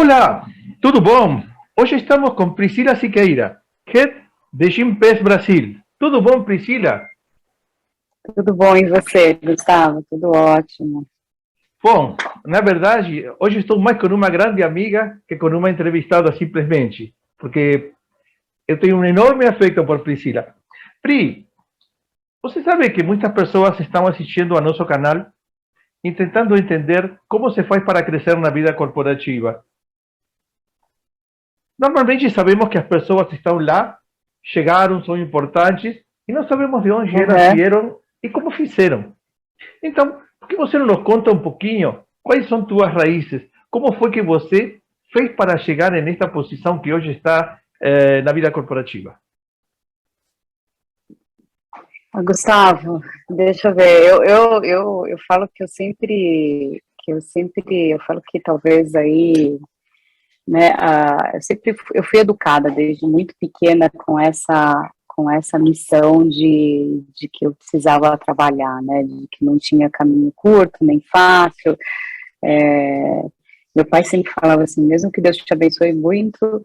Olá, tudo bom? Hoje estamos com Priscila Siqueira, Head de Gympass Brasil. Tudo bom, Priscila? Tudo bom e você, Gustavo? Tudo ótimo. Bom, na verdade, hoje estou mais com uma grande amiga que com uma entrevistada simplesmente, porque eu tenho um enorme afeto por Priscila. Pri, você sabe que muitas pessoas estão assistindo ao nosso canal e tentando entender como se faz para crescer na vida corporativa. Normalmente sabemos que as pessoas estão lá, chegaram, são importantes, e não sabemos de onde elas Uhum. vieram e como fizeram. Então, por que você não nos conta um pouquinho quais são tuas raízes? Como foi que você fez para chegar nesta posição que hoje está na vida corporativa? Gustavo, deixa eu ver. Eu falo eu falo que talvez aí, né, eu fui educada desde muito pequena com essa missão de que eu precisava trabalhar, né, de que não tinha caminho curto nem fácil. É, Meu pai sempre falava assim, mesmo que Deus te abençoe muito,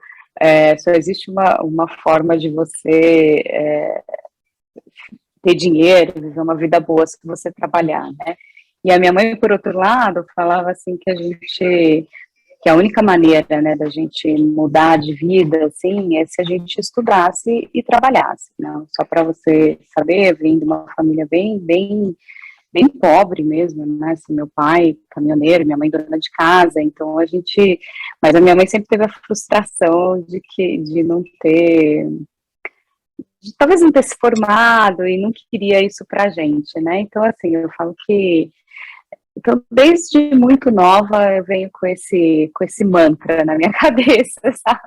só existe uma forma de você ter dinheiro, viver uma vida boa se você trabalhar, né? E a minha mãe, por outro lado, falava assim que a única maneira, né, da gente mudar de vida, assim, é se a gente estudasse e trabalhasse, né? Só para você saber, vim de uma família bem pobre mesmo, né? Assim, meu pai caminhoneiro, minha mãe dona de casa, então mas a minha mãe sempre teve a frustração de não ter, de talvez não ter se formado e não queria isso pra gente, né? Então, assim, eu falo que então, desde muito nova eu venho com esse mantra na minha cabeça, sabe?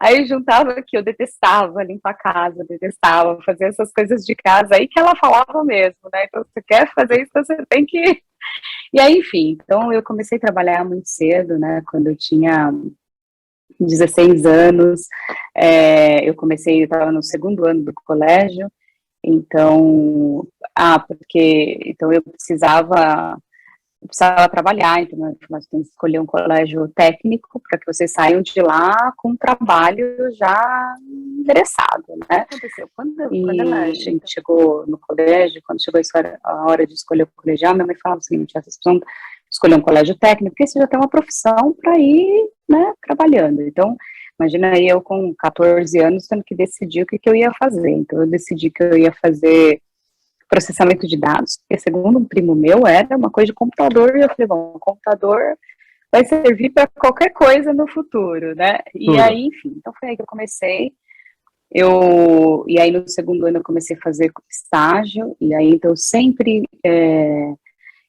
Aí juntava que eu detestava limpar a casa, detestava fazer essas coisas de casa, aí que ela falava mesmo, né? Então, você quer fazer isso, você tem que. E aí, enfim, então eu comecei a trabalhar muito cedo, né? Quando eu tinha 16 anos, eu estava no segundo ano do colégio, então, porque então eu precisava trabalhar, então nós temos que escolher um colégio técnico para que vocês saiam de lá com um trabalho já endereçado, né? Aconteceu. Quando a gente chegou no colégio, quando chegou a hora de escolher o colegial, minha mãe falava o seguinte: vocês precisam escolher um colégio técnico, porque você já tem uma profissão para ir, né, trabalhando. Então, imagina aí eu com 14 anos tendo que decidir o que eu ia fazer. Então, eu decidi que eu ia fazer processamento de dados, porque segundo um primo meu era uma coisa de computador, e eu falei, bom, o computador vai servir para qualquer coisa no futuro, né? E Tudo. aí, enfim, então foi aí que eu comecei. E aí no segundo ano eu comecei a fazer estágio, e aí então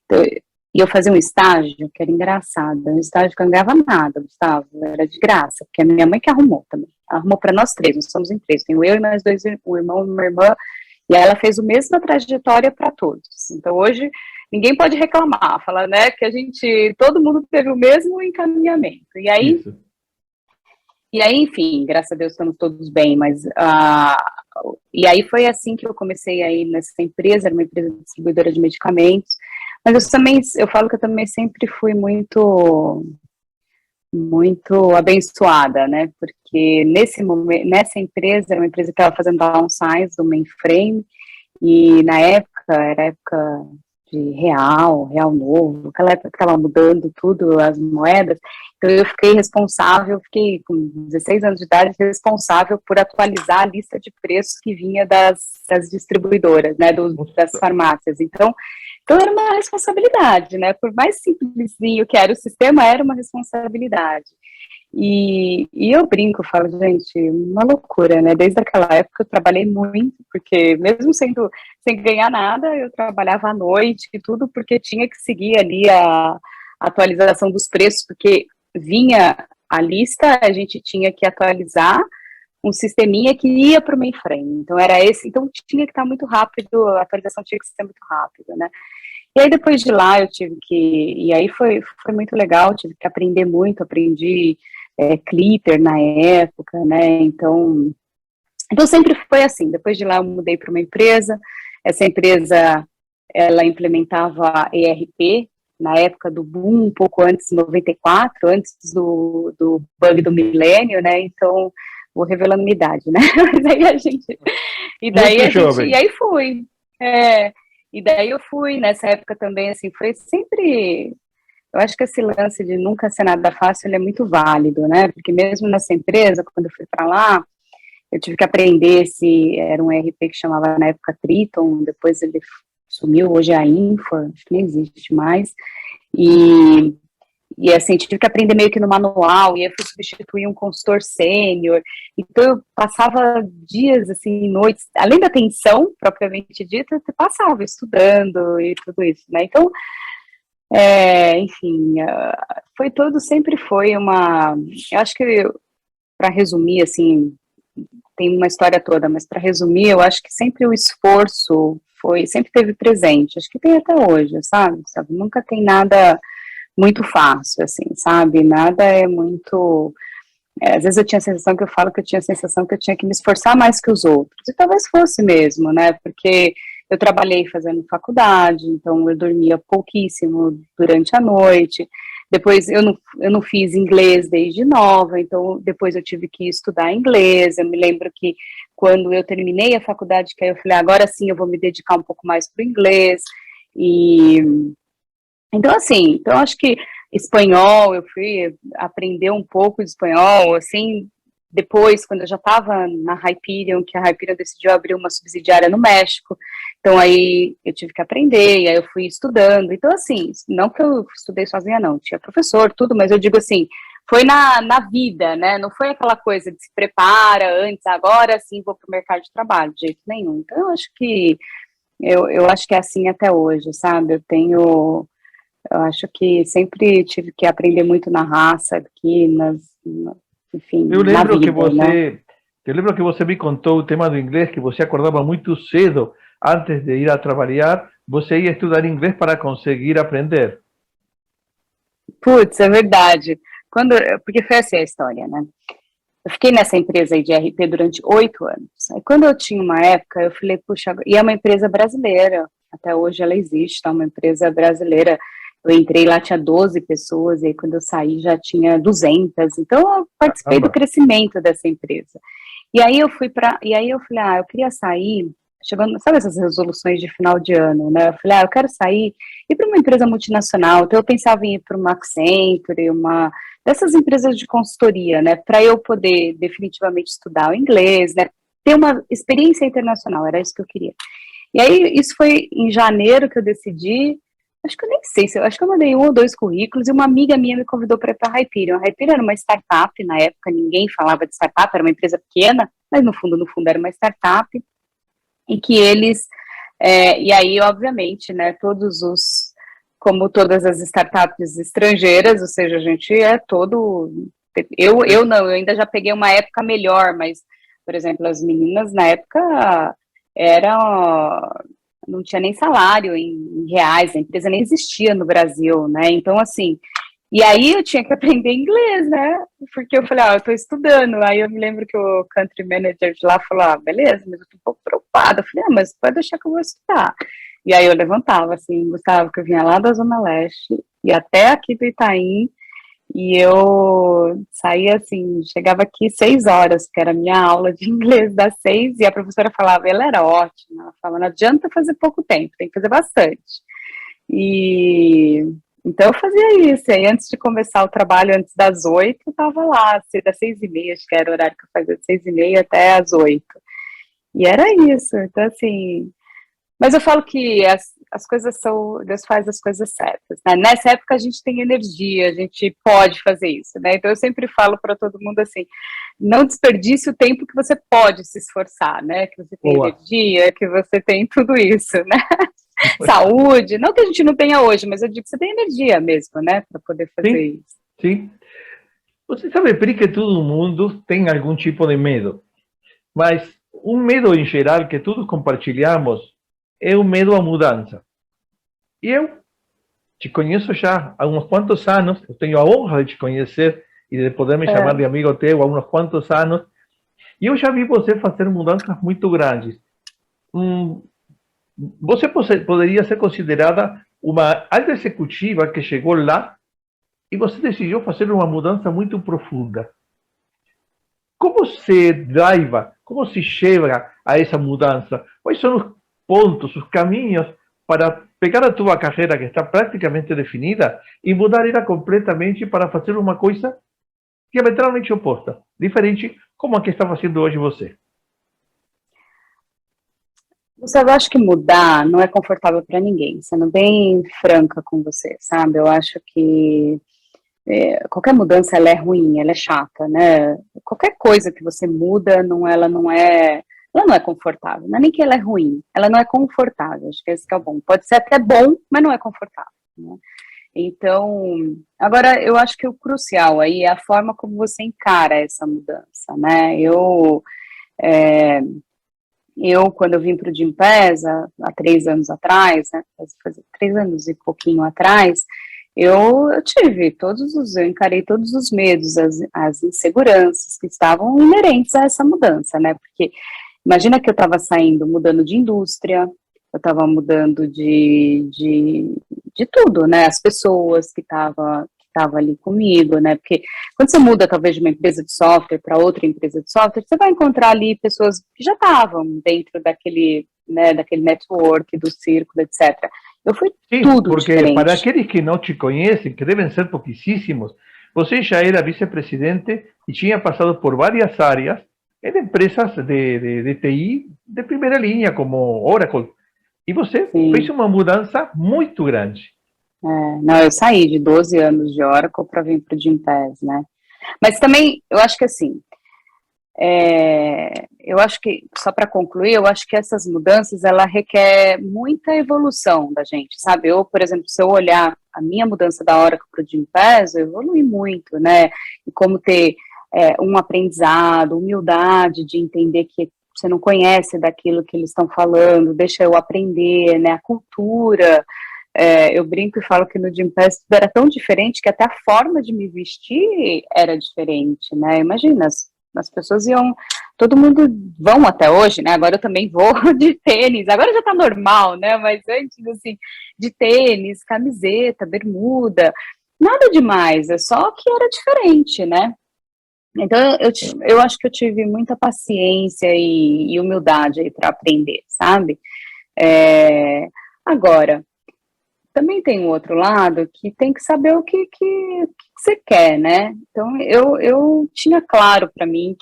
então, e eu fazia um estágio que era engraçado, um estágio que eu não ganhava nada, Gustavo, era de graça, porque a minha mãe que arrumou também, arrumou para nós três, nós somos em três, tenho eu e mais dois, um irmão e uma irmã, e ela fez a mesma trajetória para todos. Então hoje ninguém pode reclamar, falar, né, que todo mundo teve o mesmo encaminhamento. Isso. E aí, enfim, graças a Deus estamos todos bem, e aí foi assim que eu comecei aí nessa empresa, era uma empresa distribuidora de medicamentos, mas eu falo que eu também sempre fui muito abençoada, né? Porque nesse momento, nessa empresa, era uma empresa que estava fazendo downsize do mainframe, e na época, era época de real novo, aquela época que estava mudando tudo, as moedas, então eu fiquei com 16 anos de idade, responsável por atualizar a lista de preços que vinha das distribuidoras, né, das farmácias, então era uma responsabilidade, né? Por mais simplesinho que era o sistema, era uma responsabilidade. E eu brinco, falo, gente, uma loucura, né? Desde aquela época eu trabalhei muito, porque mesmo sem ganhar nada, eu trabalhava à noite e tudo, porque tinha que seguir ali a atualização dos preços, porque vinha a lista, a gente tinha que atualizar um sisteminha que ia para o mainframe. Então era esse, então tinha que estar muito rápido, a atualização tinha que ser muito rápida, né? E aí depois de lá e aí foi muito legal, tive que aprender muito, aprendi Clipper na época, né, então sempre foi assim. Depois de lá eu mudei para uma empresa, essa empresa, ela implementava ERP, na época do boom, um pouco antes de 94, antes do bug do milênio, né? Então, vou revelando minha idade, né? Mas aí a gente... Muito jovem. E aí fui. É, e daí eu fui, nessa época também, assim, foi sempre... Eu acho que esse lance de nunca ser nada fácil, ele é muito válido, né? Porque mesmo nessa empresa, quando eu fui para lá, eu tive que aprender era um ERP que chamava na época Triton, depois ele sumiu, hoje é a Infor, acho que nem existe mais, e assim, tive que aprender meio que no manual, e aí fui substituir um consultor sênior, então eu passava dias, assim, noites, além da tensão, propriamente dita, eu passava estudando e tudo isso, né, então, enfim, sempre foi eu acho que, para resumir, assim, tem uma história toda, mas para resumir, eu acho que sempre o esforço sempre teve presente, acho que tem até hoje, sabe? Nunca tem nada muito fácil, assim, sabe? Nada é muito... às vezes eu tinha a sensação que eu tinha que me esforçar mais que os outros, e talvez fosse mesmo, né? Porque eu trabalhei fazendo faculdade, então eu dormia pouquíssimo durante a noite. Depois eu não fiz inglês desde nova, então depois eu tive que estudar inglês. Eu me lembro que quando eu terminei a faculdade, que aí eu falei, agora sim eu vou me dedicar um pouco mais para o inglês. E então, assim, acho que espanhol, eu fui aprender um pouco de espanhol, assim, depois, quando eu já estava na Hyperion, que a Hyperion decidiu abrir uma subsidiária no México, então aí eu tive que aprender, e aí eu fui estudando, então assim, não que eu estudei sozinha não, tinha professor, tudo, mas eu digo assim, foi na vida, né, não foi aquela coisa de se prepara antes, agora sim vou para o mercado de trabalho, de jeito nenhum, então eu acho que é assim até hoje, sabe, eu acho que sempre tive que aprender muito na raça, aqui, enfim, Eu na lembro que vida, né? você me contou o tema do inglês, que você acordava muito cedo antes de ir a trabalhar, você ia estudar inglês para conseguir aprender. Putz, é verdade. Porque foi assim a história, né? Eu fiquei nessa empresa aí de RP durante 8 anos. Aí quando eu tinha uma época, eu falei, puxa, e é uma empresa brasileira, até hoje ela existe, tá? Uma empresa brasileira. Eu entrei lá, tinha 12 pessoas, e aí quando eu saí já tinha 200. Então eu participei do Caramba, crescimento dessa empresa. E aí eu falei, eu queria sair, chegando, sabe essas resoluções de final de ano, né? Eu falei, eu quero sair, ir para uma empresa multinacional. Então eu pensava em ir para uma Accenture, uma dessas empresas de consultoria, né? Para eu poder definitivamente estudar o inglês, né? Ter uma experiência internacional, era isso que eu queria. E aí, isso foi em janeiro que eu decidi. Acho que eu nem sei, acho que eu mandei 1 ou 2 currículos e uma amiga minha me convidou para ir para a Hyperion. A Hyperion era uma startup, na época ninguém falava de startup, era uma empresa pequena, mas no fundo era uma startup, e que eles, e aí obviamente, né, como todas as startups estrangeiras, ou seja, a gente eu ainda já peguei uma época melhor, mas, por exemplo, as meninas na época eram não tinha nem salário em reais, a empresa nem existia no Brasil, né? Então, assim, e aí eu tinha que aprender inglês, né? Porque eu falei, eu tô estudando. Aí eu me lembro que o country manager de lá falou, beleza, mas eu tô um pouco preocupada. Eu falei, mas pode deixar que eu vou estudar. E aí eu levantava, assim, Gustavo, que eu vinha lá da Zona Leste e até aqui do Itaim, e eu saía assim, chegava aqui 6 horas, que era a minha aula de inglês das 6, e a professora falava, ela era ótima, ela falava, não adianta fazer pouco tempo, tem que fazer bastante. E então eu fazia isso, e aí antes de começar o trabalho, antes das 8, eu estava lá, das 6h30, acho que era o horário que eu fazia, de 6h30 até as 8. E era isso, então assim, mas eu falo que as coisas são, Deus faz as coisas certas, né? Nessa época a gente tem energia, a gente pode fazer isso, né? Então eu sempre falo para todo mundo assim, não desperdice o tempo que você pode se esforçar, né? Que você tem boa. energia, que você tem tudo isso, né? Saúde, não que a gente não tenha hoje, mas eu digo que você tem energia mesmo, né? Para poder fazer Sim, isso. sim. Você sabe, Pri, que todo mundo tem algum tipo de medo, mas um medo em geral que todos compartilhamos é o medo à mudança. E eu te conheço já há uns quantos anos, eu tenho a honra de te conhecer e de poder me chamar de amigo teu há uns quantos anos, e eu já vi você fazer mudanças muito grandes. Você poderia ser considerada uma alta executiva que chegou lá e você decidiu fazer uma mudança muito profunda. Como se driva, como se chega a essa mudança? Quais são os pontos, os caminhos para pegar a tua carreira que está praticamente definida e mudar ela completamente para fazer uma coisa diametralmente oposta, diferente como a que está fazendo hoje você? Gustavo, eu acho que mudar não é confortável para ninguém, sendo bem franca com você, sabe? Eu acho que qualquer mudança ela é ruim, ela é chata, né? Qualquer coisa que você muda, ela não é confortável. Não é nem que ela é ruim, ela não é confortável. Acho que esse que é o bom. Pode ser até bom, mas não é confortável, né? Então, agora eu acho que o crucial aí é a forma como você encara essa mudança, né? Quando eu vim para o Gympass, há 3 anos atrás, né, faz 3 anos e pouquinho atrás, eu encarei todos os medos, as inseguranças que estavam inerentes a essa mudança, né, porque imagina que eu estava mudando de indústria, eu estava mudando de tudo, né, as pessoas que estavam ali comigo, né, porque quando você muda talvez de uma empresa de software para outra empresa de software, você vai encontrar ali pessoas que já estavam dentro daquele, né, daquele network, do círculo, etc. Eu fui Sim, tudo porque para diferente. aqueles que não te conhecem, que devem ser pouquíssimos, você já era vice-presidente e tinha passado por várias áreas em empresas de TI de primeira linha, como Oracle. E você fez Sim, uma mudança muito grande. não, eu saí de 12 anos de Oracle para vir para o Gympass, né? Mas também, eu acho que assim, eu acho que, só para concluir, eu acho que essas mudanças, ela requer muita evolução da gente, sabe? Eu, por exemplo, se eu olhar a minha mudança da Oracle para o Gympass, eu evolui muito, né? E como ter um aprendizado, humildade de entender que você não conhece daquilo que eles estão falando, deixa eu aprender, né? A cultura, eu brinco e falo que no Gympass tudo era tão diferente que até a forma de me vestir era diferente, né? Imagina, as pessoas todo mundo vão até hoje, né? Agora eu também vou de tênis, agora já tá normal, né? Mas antes, assim, de tênis, camiseta, bermuda, nada demais, é só que era diferente, né? Então eu acho que eu tive muita paciência e humildade aí para aprender, sabe? É, agora, também tem um outro lado que tem que saber o que você quer, né? Então, eu tinha claro para mim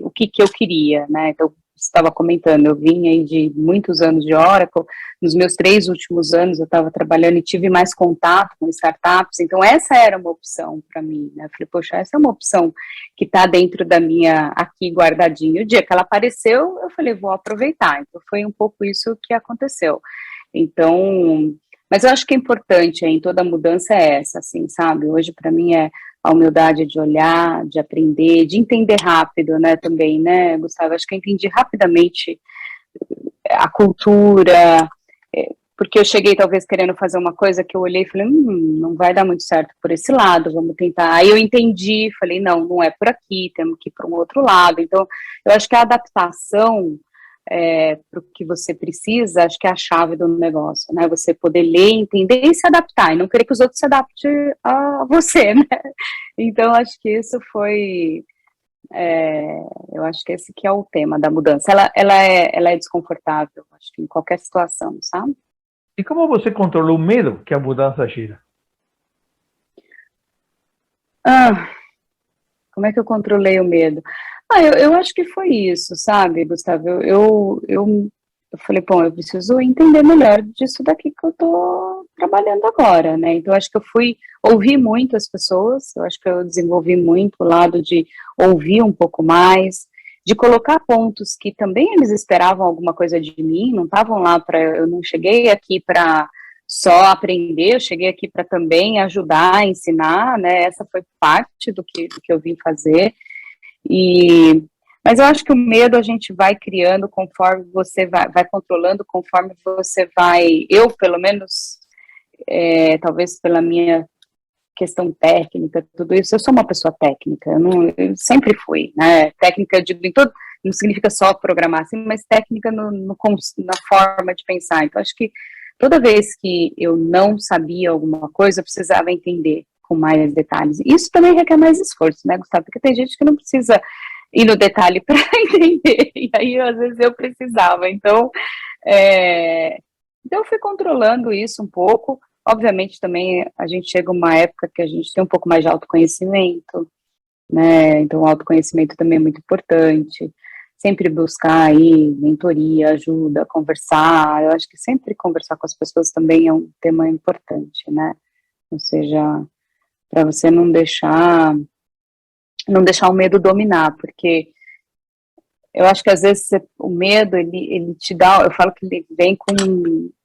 o que eu queria, né? Então, você estava comentando, eu vim aí de muitos anos de Oracle, nos meus 3 últimos anos eu estava trabalhando e tive mais contato com startups, então essa era uma opção para mim, né? Eu falei, poxa, essa é uma opção que está dentro da minha, aqui guardadinho. O dia que ela apareceu, eu falei, vou aproveitar. Então, foi um pouco isso que aconteceu. Então, mas eu acho que é importante em toda mudança é essa, assim, sabe? Hoje, para mim, é a humildade de olhar, de aprender, de entender rápido, né, também, né, Gustavo? Acho que eu entendi rapidamente a cultura, porque eu cheguei talvez querendo fazer uma coisa que eu olhei e falei, não vai dar muito certo por esse lado, vamos tentar. Aí eu entendi, falei, não é por aqui, temos que ir para um outro lado. Então, eu acho que a adaptação para o que você precisa, acho que é a chave do negócio, né? Você poder ler, entender e se adaptar, e não querer que os outros se adaptem a você, né? Então, acho que isso foi, eu acho que esse que é o tema da mudança. Ela é desconfortável, acho que em qualquer situação, sabe? E como você controlou o medo que a mudança gira? Ah, como é que eu controlei o medo? Eu acho que foi isso, sabe, Gustavo? Eu falei, bom, eu preciso entender melhor disso daqui que eu tô trabalhando agora, né? Então, acho que eu fui ouvir muito as pessoas, eu acho que eu desenvolvi muito o lado de ouvir um pouco mais, de colocar pontos que também eles esperavam alguma coisa de mim, não estavam lá eu não cheguei aqui para só aprender, eu cheguei aqui para também ajudar, ensinar, né? Essa foi parte do que eu vim fazer. Mas eu acho que o medo a gente vai criando conforme você vai controlando, conforme você vai. Eu, pelo menos, talvez pela minha questão técnica, tudo isso, eu sou uma pessoa técnica, eu sempre fui, né? Técnica, eu digo, em todo, não significa só programar, assim, mas técnica na forma de pensar. Então, acho que toda vez que eu não sabia alguma coisa, eu precisava entender com mais detalhes. Isso também requer mais esforço, né, Gustavo? Porque tem gente que não precisa ir no detalhe para entender, e aí às vezes eu precisava. Então, então eu fui controlando isso um pouco. Obviamente também a gente chega uma época que a gente tem um pouco mais de autoconhecimento, né? Então o autoconhecimento também é muito importante. Sempre buscar aí mentoria, ajuda, conversar. Eu acho que sempre conversar com as pessoas também é um tema importante, né? Ou seja, para você não deixar o medo dominar, porque eu acho que às vezes o medo, ele te dá, eu falo que ele vem com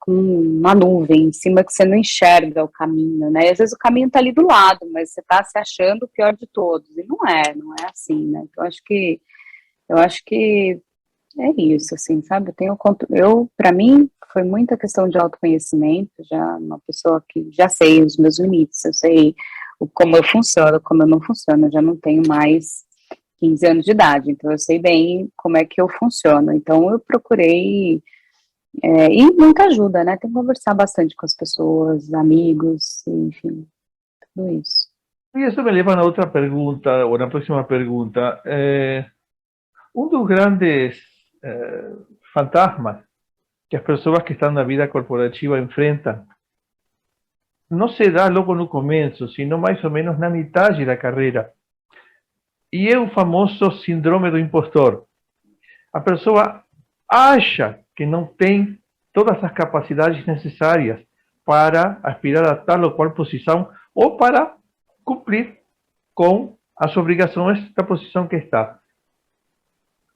uma nuvem em cima que você não enxerga o caminho, né? E às vezes o caminho está ali do lado, mas você está se achando o pior de todos, e não é assim, né? Então eu acho que é isso, assim, sabe? Para mim, foi muita questão de autoconhecimento, já uma pessoa que já sei os meus limites, eu sei como eu funciono, como eu não funciono, eu já não tenho mais 15 anos de idade, então eu sei bem como é que eu funciono. Então eu procurei, e muita ajuda, né? Tem que conversar bastante com as pessoas, amigos, enfim, tudo isso. E isso me leva a outra pergunta, ou na próxima pergunta. Um dos grandes fantasmas que as pessoas que estão na vida corporativa enfrentam não se dá logo no começo, sino mais ou menos na metade da carreira. E é o famoso síndrome do impostor. A pessoa acha que não tem todas as capacidades necessárias para aspirar a tal ou qual posição ou para cumprir com as obrigações da posição que está.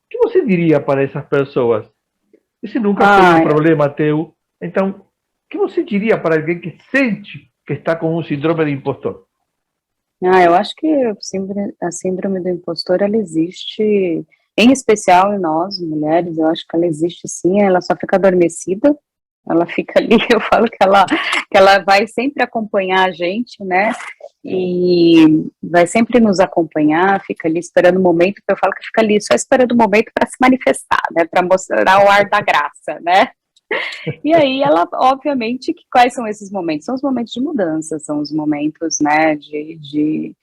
O que você diria para essas pessoas? Esse nunca foi um problema teu. Então, o que você diria para alguém que sente que está com um síndrome de impostor? Eu acho que a síndrome do impostor, ela existe, em especial em nós, mulheres, eu acho que ela existe sim, ela só fica adormecida, ela fica ali, eu falo que ela vai sempre acompanhar a gente, né, e vai sempre nos acompanhar, fica ali esperando o momento, eu falo que fica ali só esperando o momento para se manifestar, né, para mostrar o ar da graça, né. E aí ela, obviamente, quais são esses momentos? São os momentos de mudança, são os momentos, né, de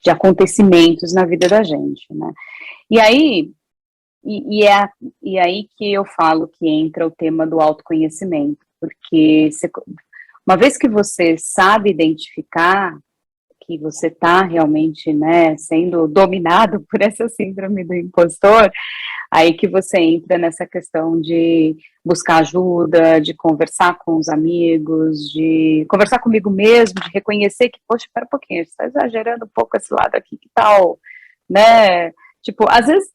acontecimentos na vida da gente, né? E aí, e aí que eu falo que entra o tema do autoconhecimento, porque uma vez que você sabe identificar que você está realmente, né, sendo dominado por essa síndrome do impostor, aí que você entra nessa questão de buscar ajuda, de conversar com os amigos, de conversar comigo mesmo, de reconhecer que, poxa, espera um pouquinho, você está exagerando um pouco esse lado aqui, que tal, né? Tipo, às vezes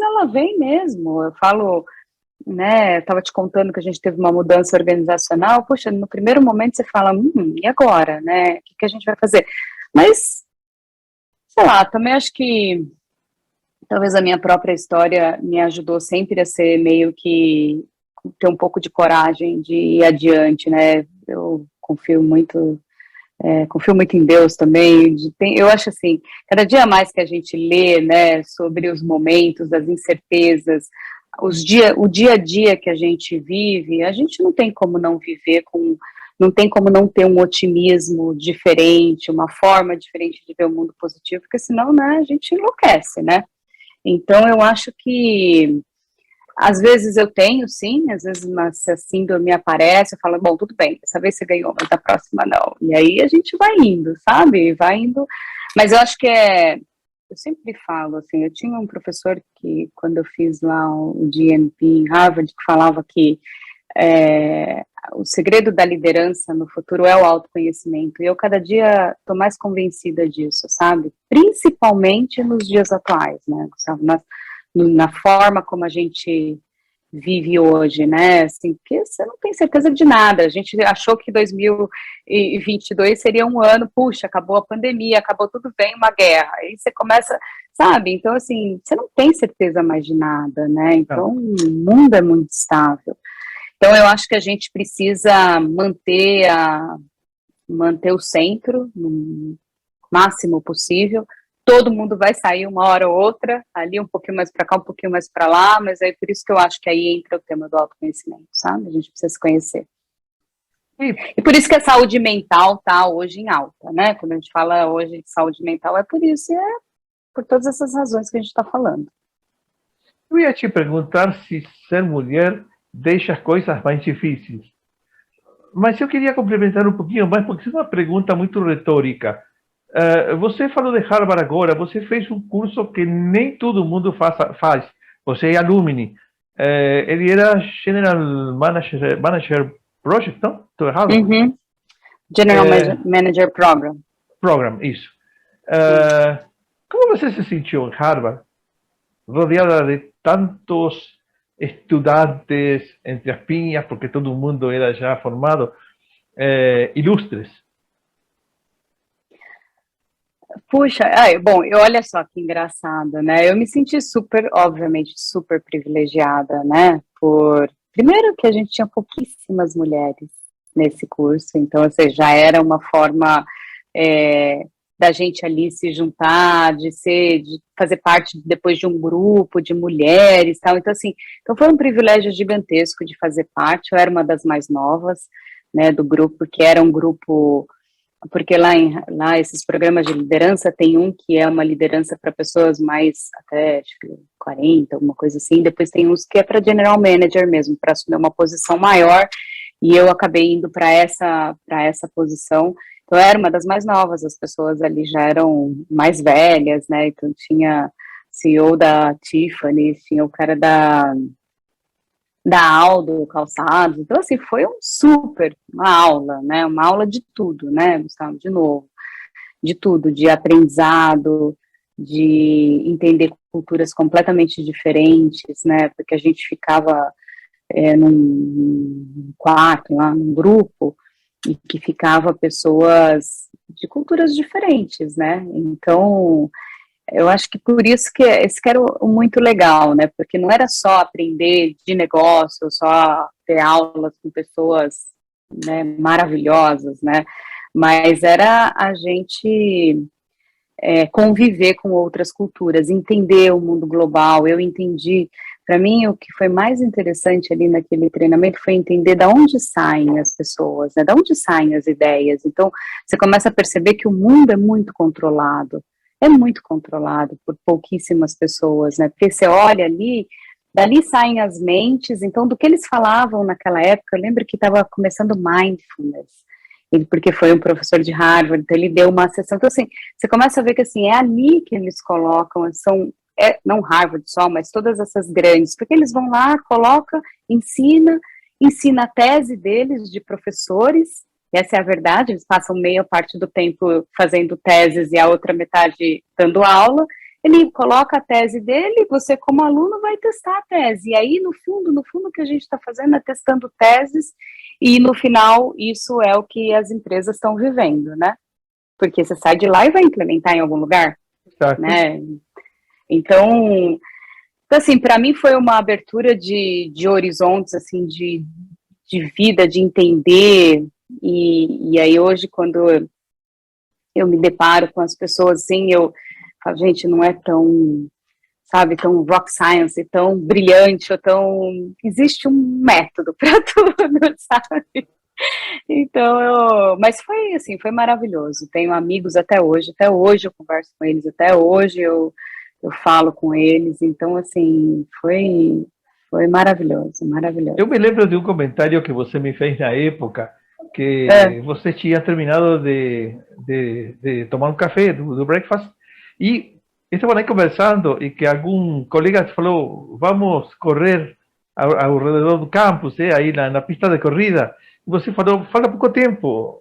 ela vem mesmo, eu falo, né, eu tava te contando que a gente teve uma mudança organizacional, poxa, no primeiro momento você fala, e agora, né, o que a gente vai fazer? Mas, sei lá, também acho que talvez a minha própria história me ajudou sempre a ser meio que ter um pouco de coragem de ir adiante, né? Eu confio muito em Deus também. Eu acho assim, cada dia mais que a gente lê, né, sobre os momentos, as incertezas, o dia a dia que a gente vive, a gente não tem como não viver não tem como não ter um otimismo diferente, uma forma diferente de ver o mundo positivo, porque senão, né, a gente enlouquece, né? Então, eu acho que, às vezes eu tenho, sim, às vezes se a síndrome aparece, eu falo, bom, tudo bem, dessa vez você ganhou, mas da próxima não. E aí a gente vai indo, sabe? Vai indo. Mas eu acho que eu sempre falo, assim, eu tinha um professor que, quando eu fiz lá o GMP em Harvard, que falava que o segredo da liderança no futuro é o autoconhecimento, e eu cada dia estou mais convencida disso, sabe? Principalmente nos dias atuais, né, Gustavo? Na forma como a gente vive hoje, né, assim, porque você não tem certeza de nada, a gente achou que 2022 seria um ano, puxa, acabou a pandemia, acabou tudo, vem uma guerra, aí você começa, sabe, então assim, você não tem certeza mais de nada, né, então o mundo é muito instável. Então, eu acho que a gente precisa manter o centro no máximo possível, todo mundo vai sair uma hora ou outra, ali um pouquinho mais para cá, um pouquinho mais para lá, mas aí por isso que eu acho que aí entra o tema do autoconhecimento, sabe? A gente precisa se conhecer. E por isso que a saúde mental está hoje em alta, né? Quando a gente fala hoje de saúde mental, é por isso, e é por todas essas razões que a gente está falando. Eu ia te perguntar se ser mulher deixa as coisas mais difíceis. Mas eu queria complementar um pouquinho mais, porque isso é uma pergunta muito retórica. Você falou de Harvard agora, você fez um curso que nem todo mundo faz. Você é alumni. Ele era General Manager Project, não? Estou errado? General Manager Program. Program, isso. Como você se sentiu em Harvard, rodeada de tantos estudantes entre as pinhas, porque todo mundo era já formado, ilustres? Puxa, bom, olha só que engraçado, né? Eu me senti super, obviamente, super privilegiada, né? Primeiro que a gente tinha pouquíssimas mulheres nesse curso, então, ou seja, já era uma forma da gente ali se juntar, de fazer parte depois de um grupo de mulheres, tal. Então, assim, foi um privilégio gigantesco de fazer parte. Eu era uma das mais novas, né, do grupo, que era um grupo. Porque lá esses programas de liderança tem um que é uma liderança para pessoas mais até acho que 40, alguma coisa assim, depois tem uns que é para general manager mesmo, para assumir uma posição maior, e eu acabei indo para essa posição. Então eu era uma das mais novas, as pessoas ali já eram mais velhas, né? Então tinha CEO da Tiffany, tinha o cara da Aldo Calçados, então assim, foi uma aula, né, uma aula de tudo, né, Gustavo, de novo, de tudo, de aprendizado, de entender culturas completamente diferentes, né, porque a gente ficava num quarto, lá num grupo, e que ficava pessoas de culturas diferentes, né, então eu acho que por isso que esse que era o muito legal, né? Porque não era só aprender de negócio, só ter aulas com pessoas, né, maravilhosas, né? Mas era a gente conviver com outras culturas, entender o mundo global. Eu entendi, para mim, o que foi mais interessante ali naquele treinamento foi entender de onde saem as pessoas, né? De onde saem as ideias. Então, você começa a perceber que o mundo é muito controlado por pouquíssimas pessoas, né? Porque você olha ali, dali saem as mentes, então do que eles falavam naquela época, eu lembro que estava começando mindfulness, porque foi um professor de Harvard, então ele deu uma sessão, então assim, você começa a ver que assim, é ali que eles colocam, não Harvard só, mas todas essas grandes, porque eles vão lá, coloca, ensina a tese deles de professores. Essa é a verdade, eles passam meia parte do tempo fazendo teses e a outra metade dando aula. Ele coloca a tese dele, você como aluno vai testar a tese. E aí, no fundo, o que a gente está fazendo é testando teses, e no final, isso é o que as empresas estão vivendo, né? Porque você sai de lá e vai implementar em algum lugar, Certo. né? Então assim, para mim foi uma abertura de horizontes, assim, de vida, de entender. E aí hoje, quando eu me deparo com as pessoas, assim, eu falo, gente, não é tão, sabe, tão rock science, tão brilhante, ou tão... Existe um método para tudo, sabe? Então, mas foi, assim, foi maravilhoso. Tenho amigos até hoje eu converso com eles, até hoje eu falo com eles. Então, assim, foi maravilhoso, maravilhoso. Eu me lembro de um comentário que você me fez na época, que você tinha terminado de tomar um café do breakfast, e estavam aí conversando, e que algum colega falou, vamos correr ao redor do campus, aí na pista de corrida. E você falou, falta pouco tempo.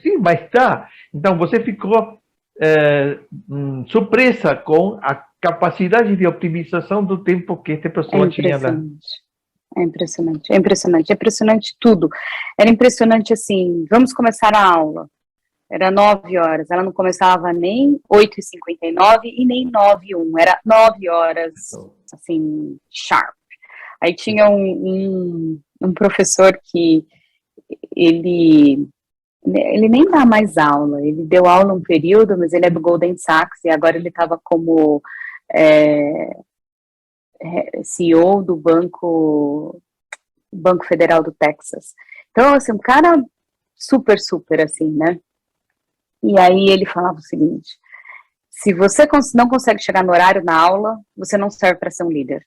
Sim, mas está. Então você ficou surpresa com a capacidade de optimização do tempo que esta pessoa tinha lá. É impressionante tudo. Era impressionante assim, vamos começar a aula. Era 9 horas, ela não começava nem 8h59 e nem 9h01, era 9 horas, assim, sharp. Aí tinha um professor que ele Ele nem dá mais aula, ele deu aula um período, mas ele é do Goldman Sachs e agora ele estava como é, CEO do Banco Federal do Texas. Então, assim, um cara super, super, assim, né? E aí ele falava o seguinte, se você não consegue chegar no horário na aula, você não serve para ser um líder.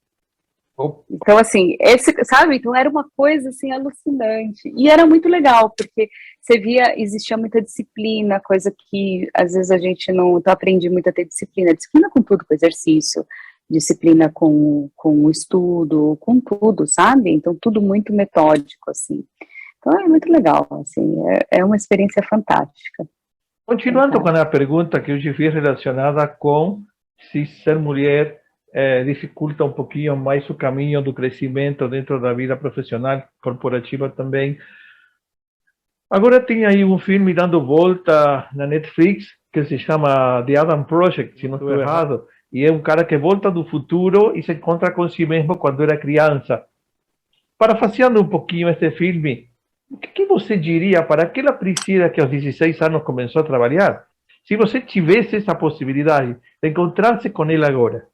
Então, assim, sabe? Então era uma coisa, assim, alucinante. E era muito legal, porque você via, existia muita disciplina, coisa que, às vezes, a gente não... Então, aprendi muito a ter disciplina. Disciplina com tudo, com exercício, disciplina com o estudo, com tudo, sabe? Então, tudo muito metódico, assim. Então, é muito legal, assim, é uma experiência fantástica. Continuando com a pergunta que eu te fiz relacionada com se ser mulher dificulta um pouquinho mais o caminho do crescimento dentro da vida profissional, corporativa também. Agora tem aí um filme dando volta na Netflix que se chama The Adam Project, se não estou errado, e é um cara que volta do futuro e se encontra com si mesmo quando era criança. Parafaseando um pouquinho este filme, o que você diria para aquela Priscila que aos 16 anos começou a trabalhar? Se você tivesse essa possibilidade de encontrar-se com ele agora.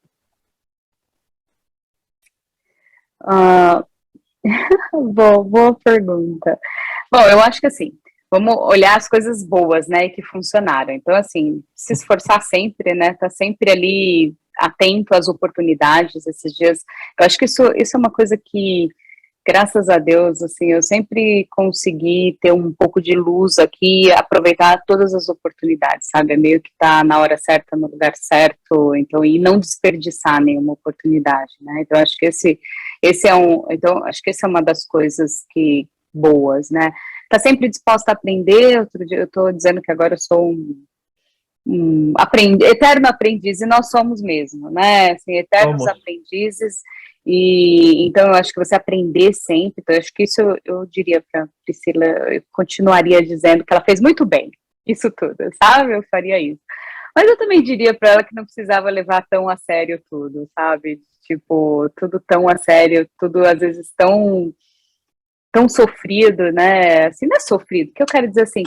Boa pergunta. Bom, eu acho que assim, vamos olhar as coisas boas, né, que funcionaram. Então, assim, se esforçar sempre, né, tá sempre ali atento às oportunidades esses dias. Eu acho que isso é uma coisa que, graças a Deus, assim, eu sempre consegui ter um pouco de luz aqui, aproveitar todas as oportunidades, sabe? É meio que tá na hora certa, no lugar certo, então, e não desperdiçar nenhuma oportunidade, né? Então, acho que então, acho que essa é uma das coisas que boas, né? Tá sempre disposta a aprender. Outro dia eu tô dizendo que agora eu sou um eterno aprendiz, e nós somos mesmo, né? Assim, eternos aprendizes. E então eu acho que você aprender sempre. Então eu acho que isso eu diria para Priscila, eu continuaria dizendo que ela fez muito bem isso tudo, sabe? Eu faria isso. Mas eu também diria para ela que não precisava levar tão a sério tudo, sabe? Tipo, tudo tão a sério, tudo às vezes tão sofrido, né? Assim, não é sofrido, que eu quero dizer assim,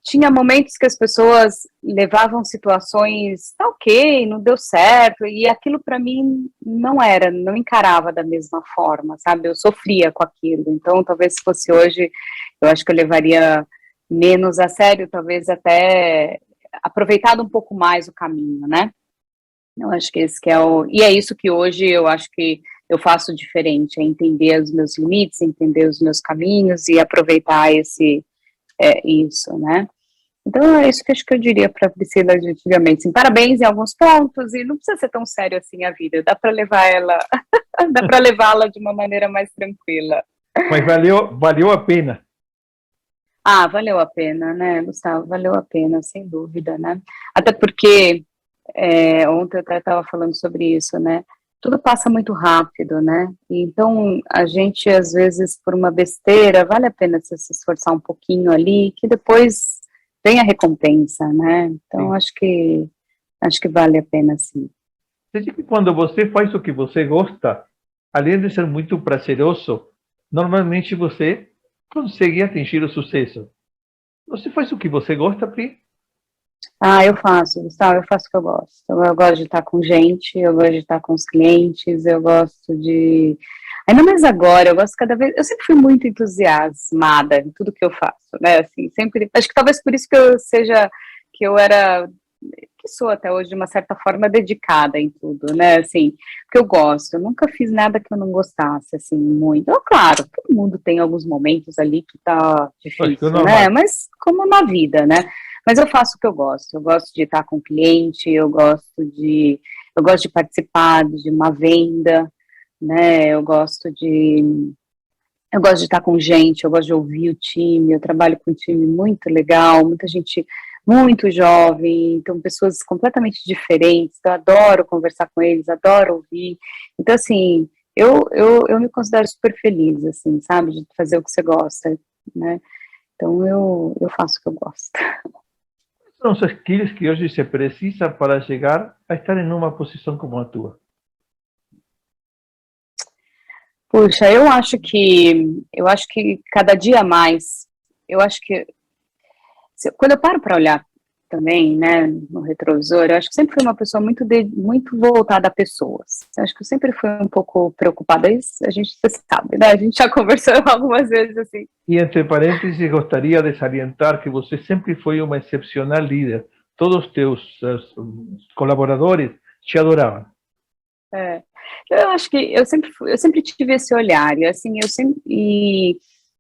tinha momentos que as pessoas levavam situações, tá ok, não deu certo, e aquilo para mim não encarava da mesma forma, sabe? Eu sofria com aquilo. Então, talvez se fosse hoje, eu acho que eu levaria menos a sério, talvez até aproveitado um pouco mais o caminho, né? Eu acho que esse que é e é isso que hoje eu acho que eu faço diferente, é entender os meus limites, entender os meus caminhos e aproveitar isso, né? Então é isso que acho que eu diria para a Priscila de antigamente. Assim, parabéns em alguns pontos, e não precisa ser tão sério assim a vida, dá para levar ela, dá para levá-la de uma maneira mais tranquila. Mas valeu a pena. Ah, valeu a pena, né, Gustavo? Valeu a pena, sem dúvida, né? Até porque ontem eu até estava falando sobre isso, né? Tudo passa muito rápido, né? Então, a gente, às vezes, por uma besteira, vale a pena você se esforçar um pouquinho ali, que depois vem a recompensa, né? Então, acho que vale a pena, sim. Você diz que quando você faz o que você gosta, além de ser muito prazeroso, normalmente você consegue atingir o sucesso. Você faz o que você gosta, Pri? Ah, eu faço, Gustavo, eu faço o que eu gosto. Eu gosto de estar com gente, eu gosto de estar com os clientes, eu gosto de... Ainda mais agora, eu gosto cada vez... Eu sempre fui muito entusiasmada em tudo que eu faço, né? Assim, sempre... Acho que talvez por isso que eu era... que sou até hoje, de uma certa forma, dedicada em tudo, né? Assim, que eu gosto. Eu nunca fiz nada que eu não gostasse, assim, muito. Claro, todo mundo tem alguns momentos ali que tá difícil, né? Mas como na vida, né? Mas eu faço o que eu gosto. Eu gosto de estar com o cliente, eu gosto de participar de uma venda, né? Eu gosto de estar com gente, eu gosto de ouvir o time, eu trabalho com um time muito legal, muita gente muito jovem, então pessoas completamente diferentes, eu adoro conversar com eles, adoro ouvir. Então, assim, eu me considero super feliz, assim, sabe, de fazer o que você gosta, né? Então, eu faço o que eu gosto. São os skills que hoje se precisa para chegar a estar em uma posição como a tua? Puxa, eu acho que cada dia mais, eu acho que quando eu paro para olhar também, né, no retrovisor, eu acho que sempre fui uma pessoa muito voltada a pessoas. Eu acho que eu sempre fui um pouco preocupada, isso a gente sabe, né, a gente já conversou algumas vezes assim. E entre parênteses, gostaria de salientar que você sempre foi uma excepcional líder. Todos os teus colaboradores te adoravam. Eu acho que eu sempre tive esse olhar, e assim,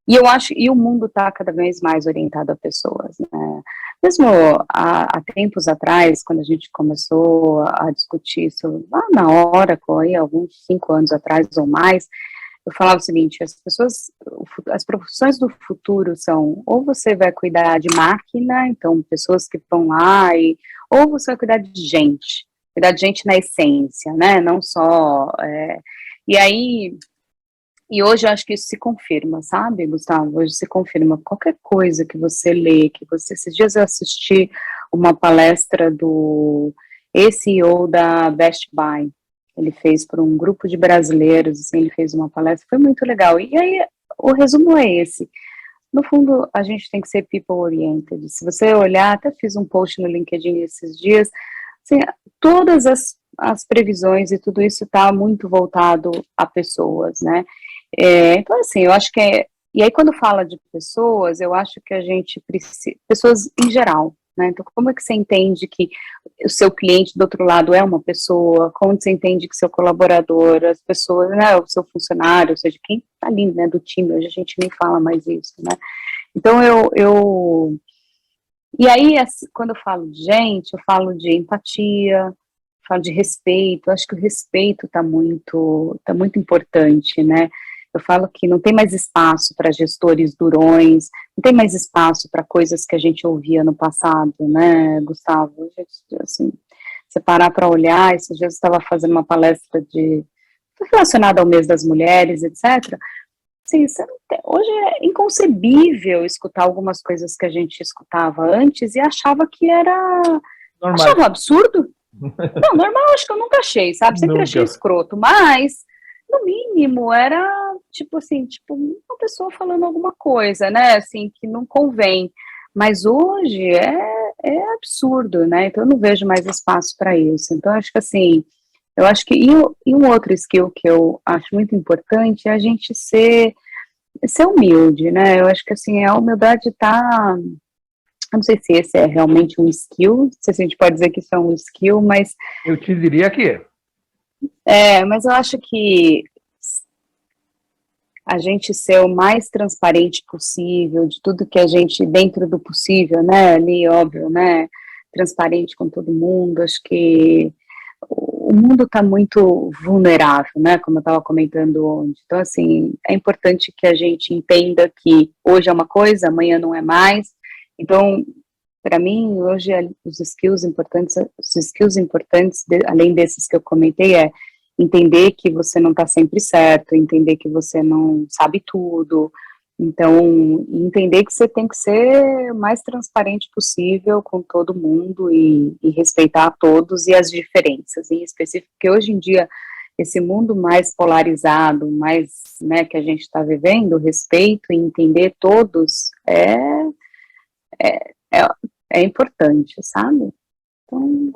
eu acho, e o mundo está cada vez mais orientado a pessoas, né? Mesmo há tempos atrás, quando a gente começou a discutir isso, lá na Oracle, aí, alguns 5 anos atrás ou mais, eu falava o seguinte: as profissões do futuro são, ou você vai cuidar de máquina, então pessoas que vão lá, ou você vai cuidar de gente na essência, né, não só, e aí, e hoje eu acho que isso se confirma, sabe, Gustavo? Hoje se confirma. Qualquer coisa que você lê, esses dias eu assisti uma palestra do ex-CEO da Best Buy, ele fez para um grupo de brasileiros, assim, ele fez uma palestra, foi muito legal, e aí o resumo é esse: no fundo, a gente tem que ser people-oriented. Se você olhar, até fiz um post no LinkedIn esses dias, assim, todas as previsões e tudo isso está muito voltado a pessoas, né? Então, assim, eu acho que e aí quando fala de pessoas, eu acho que a gente precisa, pessoas em geral, né? Então, como é que você entende que o seu cliente do outro lado é uma pessoa? Como você entende que seu colaborador, as pessoas, né, o seu funcionário, ou seja, quem está ali, né, do time, hoje a gente nem fala mais isso, né? Então, e aí, quando eu falo de gente, eu falo de empatia, falo de respeito. Eu acho que o respeito tá muito importante, né? Eu falo que não tem mais espaço para gestores durões, não tem mais espaço para coisas que a gente ouvia no passado, né, Gustavo? Assim, você parar para olhar, esses dias eu estava fazendo uma palestra relacionada ao mês das mulheres, etc. Sim, hoje é inconcebível escutar algumas coisas que a gente escutava antes e achava que era... Normal. Achava um absurdo. Não, normal acho que eu nunca achei, sabe? Sempre achei escroto, mas, no mínimo, era, tipo assim, uma pessoa falando alguma coisa, né, assim, que não convém. Mas hoje é absurdo, né? Então eu não vejo mais espaço para isso. Então acho que, assim, eu acho que, e um outro skill que eu acho muito importante é a gente ser humilde, né? Eu acho que, assim, a humildade tá... Eu não sei se esse é realmente um skill, não sei se a gente pode dizer que isso é um skill, mas... Eu te diria que mas eu acho que a gente ser o mais transparente possível, de tudo que a gente, dentro do possível, né, ali, óbvio, né, transparente com todo mundo, acho que o mundo está muito vulnerável, né, como eu estava comentando ontem. Então, assim, é importante que a gente entenda que hoje é uma coisa, amanhã não é mais. Então, para mim, hoje, os skills importantes, além desses que eu comentei, é entender que você não está sempre certo, entender que você não sabe tudo, então, entender que você tem que ser o mais transparente possível com todo mundo e respeitar todos e as diferenças, em específico, porque hoje em dia, esse mundo mais polarizado, mais, né, que a gente está vivendo, respeito e entender todos é importante, sabe? Então,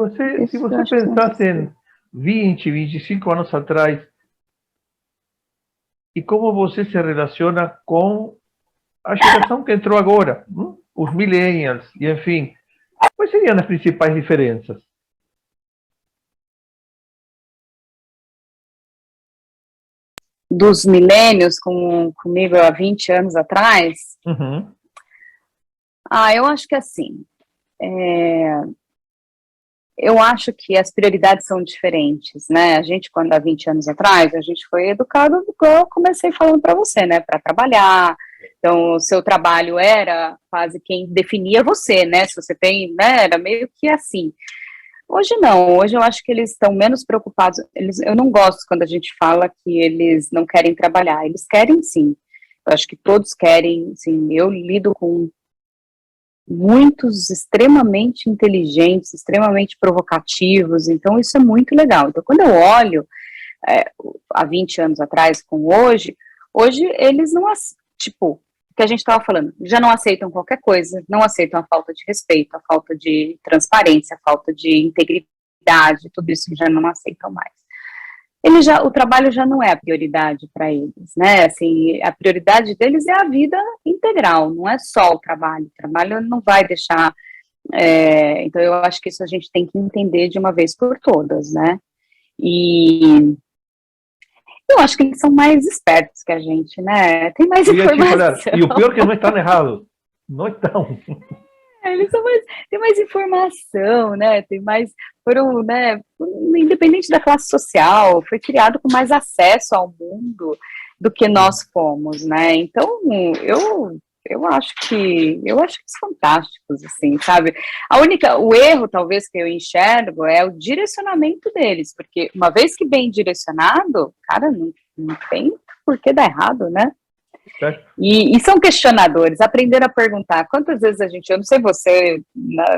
se você pensasse em 20, 25 anos atrás, e como você se relaciona com a geração que entrou agora, os millennials, e enfim, quais seriam as principais diferenças? Dos milênios comigo há 20 anos atrás? Uhum. Eu acho que assim, eu acho que as prioridades são diferentes, né? A gente, quando há 20 anos atrás, a gente foi educado, igual eu comecei falando para você, né? Para trabalhar. Então, o seu trabalho era quase quem definia você, né? Se você tem, né? Era meio que assim. Hoje não, hoje eu acho que eles estão menos preocupados. Eu não gosto quando a gente fala que eles não querem trabalhar. Eles querem sim. Eu acho que todos querem, sim. Eu lido com muitos extremamente inteligentes, extremamente provocativos, então isso é muito legal. Então, quando eu olho há 20 anos atrás com hoje eles não, tipo, que a gente estava falando, já não aceitam qualquer coisa, não aceitam a falta de respeito, a falta de transparência, a falta de integridade, tudo isso já não aceitam mais. O trabalho já não é a prioridade para eles, né? Assim, a prioridade deles é a vida integral, não é só o trabalho não vai deixar. Então, eu acho que isso a gente tem que entender de uma vez por todas, né? E eu acho que eles são mais espertos que a gente, né? Tem mais informação. E o pior é que não estão errados. Não estão. Eles têm mais informação, né? Foram, né? Independente da classe social, foi criado com mais acesso ao mundo do que nós fomos, né? Então, eu acho que são fantásticos, assim, sabe? O erro, talvez, que eu enxergo é o direcionamento deles, porque uma vez que bem direcionado, cara, não tem por que dar errado, né? E são questionadores, aprenderam a perguntar. Quantas vezes eu não sei você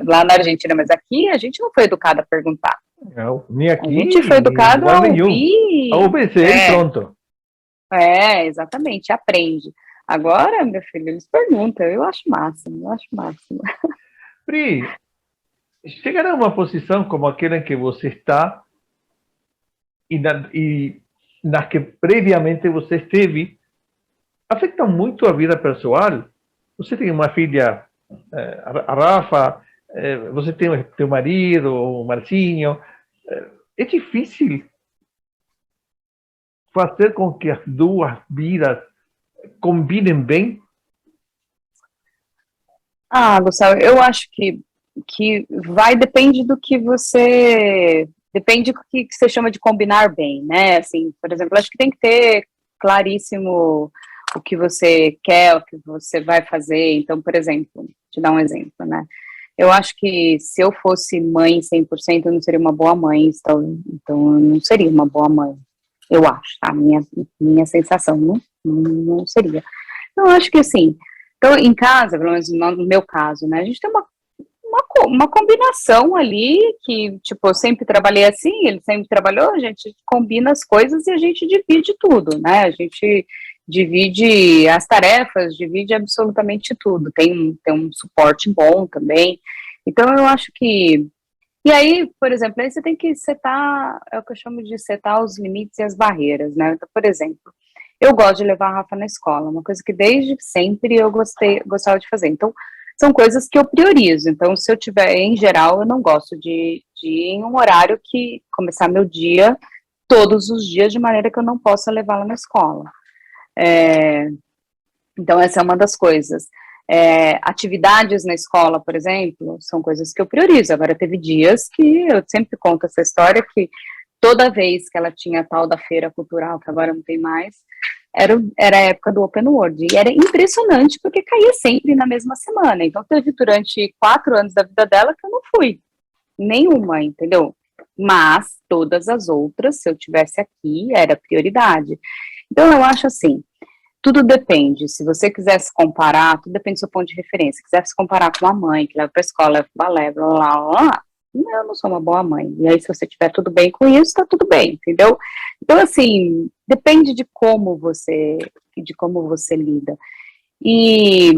lá na Argentina, mas aqui a gente não foi educado a perguntar. Não, nem aqui. A gente foi educado a ouvir. A obedecer e pronto. Exatamente, aprende. Agora, meu filho, eles perguntam, eu acho máximo. Pri, chegar a uma posição como aquela em que você está e nas que previamente você esteve, afeta muito a vida pessoal. Você tem uma filha, a Rafa, você tem teu marido, o Marcinho. É difícil fazer com que as duas vidas combinem bem? Gustavo, eu acho que depende do que você, depende do que você chama de combinar bem, né? Assim, por exemplo, acho que tem que ter claríssimo o que você quer, o que você vai fazer. Então, por exemplo, te dar um exemplo, né? Eu acho que se eu fosse mãe 100%, eu não seria uma boa mãe, então eu não seria uma boa mãe, eu acho, tá? Minha sensação, não seria. Então, eu acho que assim, então, em casa, pelo menos no meu caso, né, a gente tem uma combinação ali, que, tipo, eu sempre trabalhei assim, ele sempre trabalhou, a gente combina as coisas e a gente divide tudo, né, a gente divide as tarefas, divide absolutamente tudo, tem um suporte bom também, então eu acho que, e aí, por exemplo, aí você tem que setar, é o que eu chamo de setar os limites e as barreiras, né, então, por exemplo, eu gosto de levar a Rafa na escola, uma coisa que desde sempre eu gostava de fazer, então, são coisas que eu priorizo, então, se eu tiver, em geral, eu não gosto de ir em um horário que começar meu dia, todos os dias, de maneira que eu não possa levá-la na escola. Então, essa é uma das coisas. Atividades na escola, por exemplo, são coisas que eu priorizo. Agora, teve dias que eu sempre conto essa história, que toda vez que ela tinha a tal da feira cultural, que agora não tem mais, era a época do Open World, e era impressionante, porque caía sempre na mesma semana. Então, teve durante 4 anos da vida dela que eu não fui, nenhuma, entendeu? Mas, todas as outras, se eu tivesse aqui, era prioridade. Então, eu acho assim, tudo depende, se você quiser se comparar, tudo depende do seu ponto de referência, se quiser se comparar com uma mãe que leva para a escola, leva para balé, blá, blá, blá, blá, eu não sou uma boa mãe, e aí se você tiver tudo bem com isso, tá tudo bem, entendeu? Então, assim, depende de como você lida, e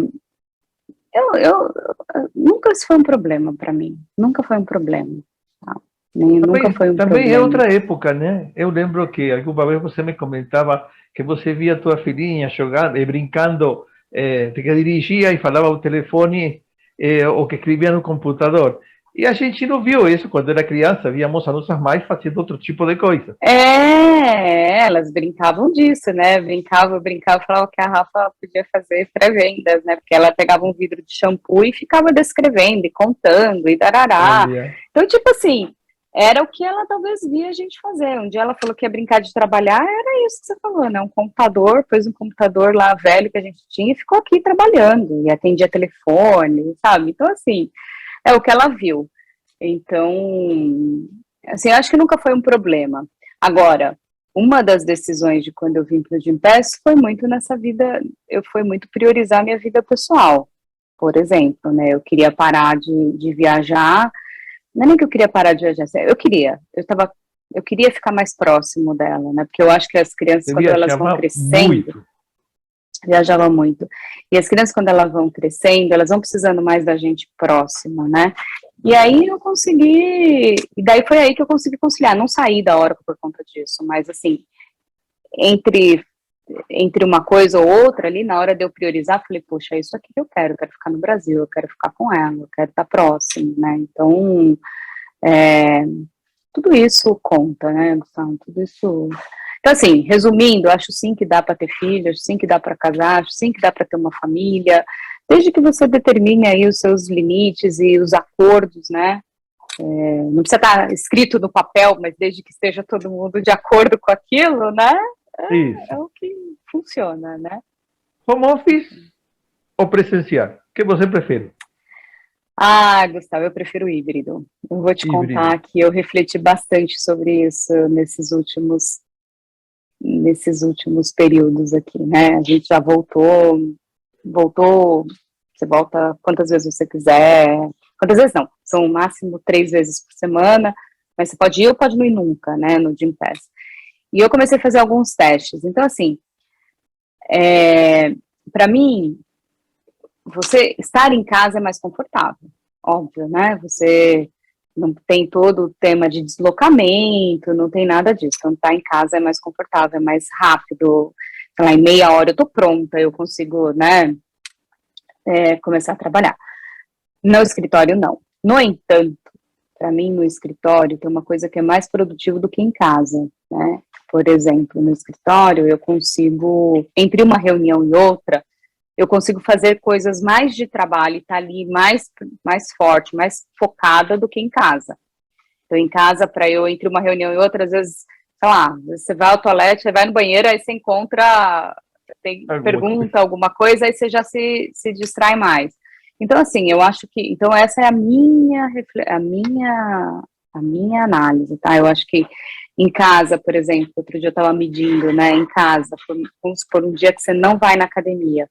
nunca isso foi um problema para mim, nunca foi um problema, tá? Nunca foi um problema. Também é outra época, né? Eu lembro que alguma vez você me comentava que você via a tua filhinha jogando e brincando, que dirigia e falava ao telefone, ou que escrevia no computador. E a gente não viu isso quando era criança, víamos as nossas mães fazendo outro tipo de coisa. Elas brincavam disso, né? Brincava, falava que a Rafa podia fazer pré-vendas, né? Porque ela pegava um vidro de shampoo e ficava descrevendo e contando e darará. Então, tipo assim, era o que ela talvez via a gente fazer. Um dia ela falou que ia brincar de trabalhar, era isso que você falou, né? Um computador, pôs um computador lá velho que a gente tinha e ficou aqui trabalhando, e atendia telefone, sabe? Então, assim, é o que ela viu. Então, assim, acho que nunca foi um problema. Agora, uma das decisões de quando eu vim para o Gympass foi muito nessa vida, foi muito priorizar minha vida pessoal, por exemplo, né? Eu queria parar de viajar. Não é nem que eu queria parar de viajar, eu queria ficar mais próximo dela, né, porque eu acho que as crianças, quando elas vão crescendo, Viajava muito. E as crianças, quando elas vão crescendo, elas vão precisando mais da gente próxima, né? E aí eu consegui, e daí foi aí que eu consegui conciliar, não saí da Oracle por conta disso, mas assim, entre, entre uma coisa ou outra ali, na hora de eu priorizar, falei, poxa, é isso aqui que eu quero ficar no Brasil, eu quero ficar com ela, eu quero estar próximo, né? Então, é, tudo isso conta, né, Gustavo? Tudo isso. Então, assim, resumindo, acho sim que dá para ter filhos, acho sim que dá para casar, acho sim que dá para ter uma família, desde que você determine aí os seus limites e os acordos, né? Não precisa estar escrito no papel, mas desde que esteja todo mundo de acordo com aquilo, né? Isso. É o que funciona, né? Home office ou presencial? O que você prefere? Ah, Gustavo, eu prefiro o híbrido. Eu vou te Híbrido. contar que eu refleti bastante sobre isso nesses últimos períodos aqui, né? A gente já voltou, você volta quantas vezes você quiser, quantas vezes não, são no máximo 3 vezes por semana, mas você pode ir ou pode não ir nunca, né, no Gym Pass. E eu comecei a fazer alguns testes, então assim, para mim, você estar em casa é mais confortável, óbvio, né, você não tem todo o tema de deslocamento, não tem nada disso, então estar em casa é mais confortável, é mais rápido, sei lá, em meia hora eu tô pronta, eu consigo, né, começar a trabalhar. No escritório, não. No entanto, para mim, no escritório, tem uma coisa que é mais produtiva do que em casa, né? Por exemplo, no escritório, eu consigo, entre uma reunião e outra, eu consigo fazer coisas mais de trabalho e estar ali mais forte, mais focada do que em casa. Então, em casa, para eu, entre uma reunião e outra, às vezes, sei lá, você vai ao toalete, você vai no banheiro, aí você encontra, Alguma coisa. pergunta alguma coisa, aí você já se distrai mais. Então, assim, eu acho que, então essa é a minha análise, tá? Eu acho que em casa, por exemplo, outro dia eu estava medindo, né, em casa, vamos supor, um dia que você não vai na academia,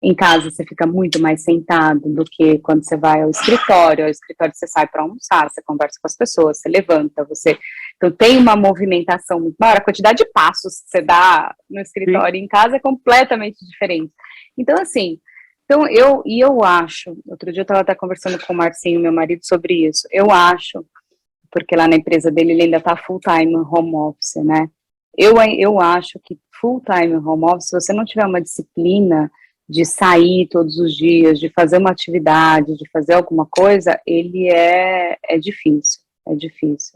em casa você fica muito mais sentado do que quando você vai ao escritório. Ao escritório você sai para almoçar, você conversa com as pessoas, você levanta, você. Então tem uma movimentação muito maior. A quantidade de passos que você dá no Sim. escritório e em casa é completamente diferente. Então, assim, eu acho, outro dia eu estava até conversando com o Marcinho, meu marido, sobre isso. Eu acho, porque lá na empresa dele ele ainda está full-time home office, né? Eu acho que full-time home office, se você não tiver uma disciplina de sair todos os dias, de fazer uma atividade, de fazer alguma coisa, ele é difícil,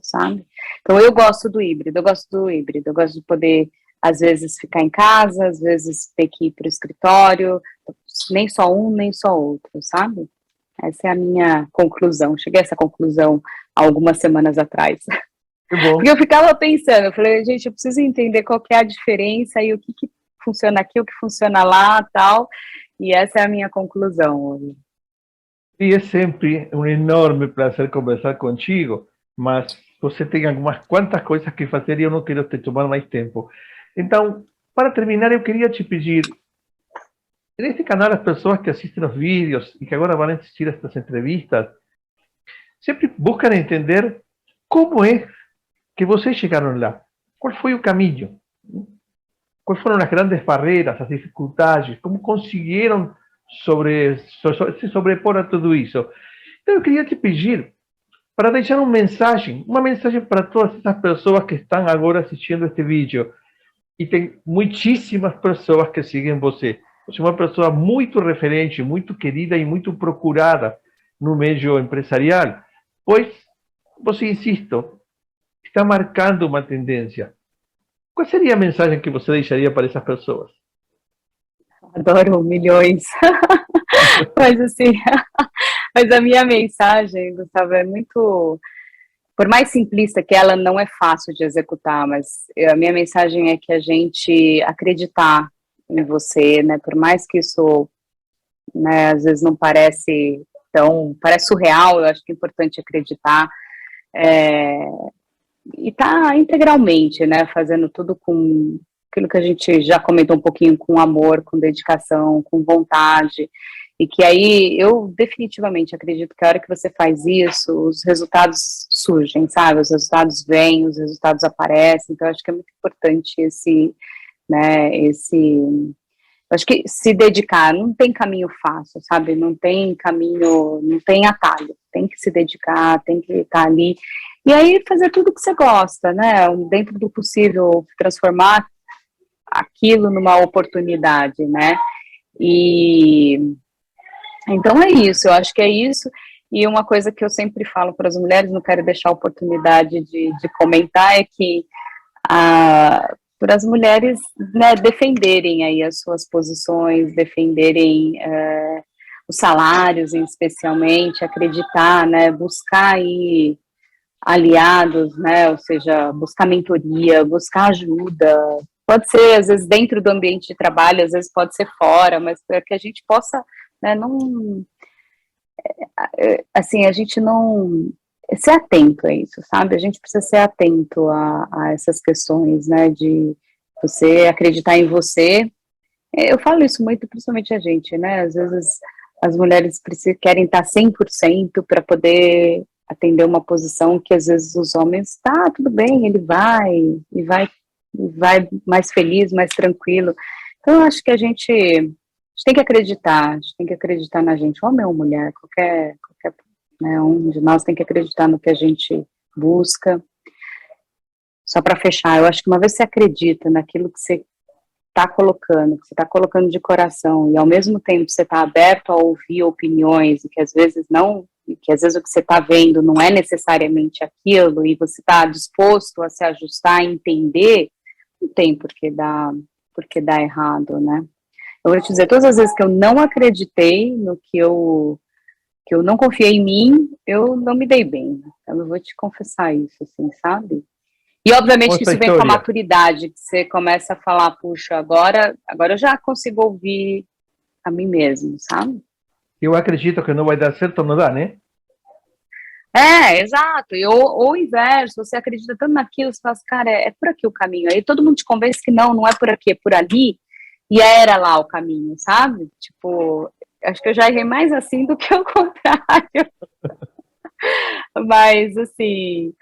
sabe? Então eu gosto do híbrido, eu gosto de poder, às vezes, ficar em casa, às vezes ter que ir para o escritório, nem só um, nem só outro, sabe? Essa é a minha conclusão, cheguei a essa conclusão há algumas semanas atrás. Que Porque bom. eu ficava pensando, eu falei, gente, eu preciso entender qual que é a diferença e o que funciona aqui, o que funciona lá, tal. E essa é a minha conclusão hoje. E é sempre um enorme prazer conversar contigo, mas você tem algumas quantas coisas que fazer e eu não quero te tomar mais tempo. Então, para terminar, eu queria te pedir, neste canal, as pessoas que assistem os vídeos e que agora vão assistir estas entrevistas, sempre buscam entender como é que vocês chegaram lá. Qual foi o caminho? Quais foram as grandes barreiras, as dificuldades? Como conseguiram se sobrepor a tudo isso? Então, eu queria te pedir para deixar uma mensagem para todas essas pessoas que estão agora assistindo este vídeo. E tem muitíssimas pessoas que seguem você. Você é uma pessoa muito referente, muito querida e muito procurada no meio empresarial, pois você, insisto, está marcando uma tendência. Qual seria a mensagem que você deixaria para essas pessoas? Adoro milhões. Mas assim, mas a minha mensagem, Gustavo, é muito. Por mais simplista que ela não é fácil de executar, mas a minha mensagem é que a gente acreditar em você, né? Por mais que isso, né, às vezes não parece surreal, eu acho que é importante acreditar. É, e tá integralmente, né, fazendo tudo com aquilo que a gente já comentou um pouquinho, com amor, com dedicação, com vontade, e que aí eu definitivamente acredito que a hora que você faz isso, os resultados surgem, sabe, os resultados vêm, os resultados aparecem, então eu acho que é muito importante esse, né, Acho que se dedicar, não tem caminho fácil, sabe? Não tem caminho, não tem atalho. Tem que se dedicar, tem que estar ali. E aí fazer tudo que você gosta, né? Dentro do possível, transformar aquilo numa oportunidade, né? E então é isso, eu acho que é isso. E uma coisa que eu sempre falo para as mulheres, não quero deixar a oportunidade de comentar, é que para as mulheres, né, defenderem aí as suas posições, defenderem os salários, especialmente, acreditar, né, buscar aí aliados, né, ou seja, buscar mentoria, buscar ajuda, pode ser, às vezes, dentro do ambiente de trabalho, às vezes pode ser fora, mas para que a gente possa, né, não, assim, a gente não, ser atento a isso, sabe, a gente precisa ser atento a essas questões, né, de você acreditar em você. Eu falo isso muito, principalmente a gente, né, às vezes as mulheres querem estar 100% para poder atender uma posição que às vezes os homens, tá, tudo bem, ele vai, e vai mais feliz, mais tranquilo. Então, eu acho que a gente tem que acreditar, a gente tem que acreditar na gente, homem ou mulher, qualquer né, um de nós tem que acreditar no que a gente busca. Só para fechar, eu acho que uma vez você acredita naquilo que você está colocando, que você está colocando de coração, e ao mesmo tempo você está aberto a ouvir opiniões, e que às vezes não, que às vezes o que você está vendo não é necessariamente aquilo, e você está disposto a se ajustar, a entender, não tem por que dar errado, né? Eu vou te dizer, todas as vezes que eu não acreditei no que eu não confiei em mim, eu não me dei bem. Então, eu vou te confessar isso, assim, sabe? E, obviamente, que Outra isso vem com a história. maturidade, que você começa a falar, puxa, agora eu já consigo ouvir a mim mesmo, sabe? Eu acredito que não vai dar certo, não dá, né? Exato. Ou o inverso, você acredita tanto naquilo, você fala assim, cara, é por aqui o caminho. Aí todo mundo te convence que não é por aqui, é por ali, e era lá o caminho, sabe? Tipo, acho que eu já errei mais assim do que o contrário. Mas, assim,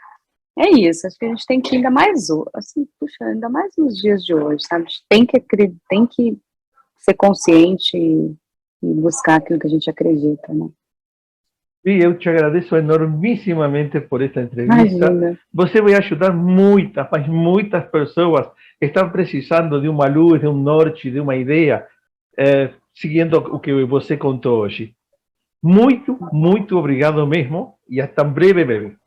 é isso. Acho que a gente tem que, ainda mais, assim, puxa, ainda mais nos dias de hoje, sabe? A gente tem que ser consciente e buscar aquilo que a gente acredita, né? E eu te agradeço enormissimamente por esta entrevista. Imagina. Você vai ajudar muitas, mas muitas pessoas que estão precisando de uma luz, de um norte, de uma ideia, seguindo o que você contou hoje. Muito, muito obrigado mesmo e até breve, breve.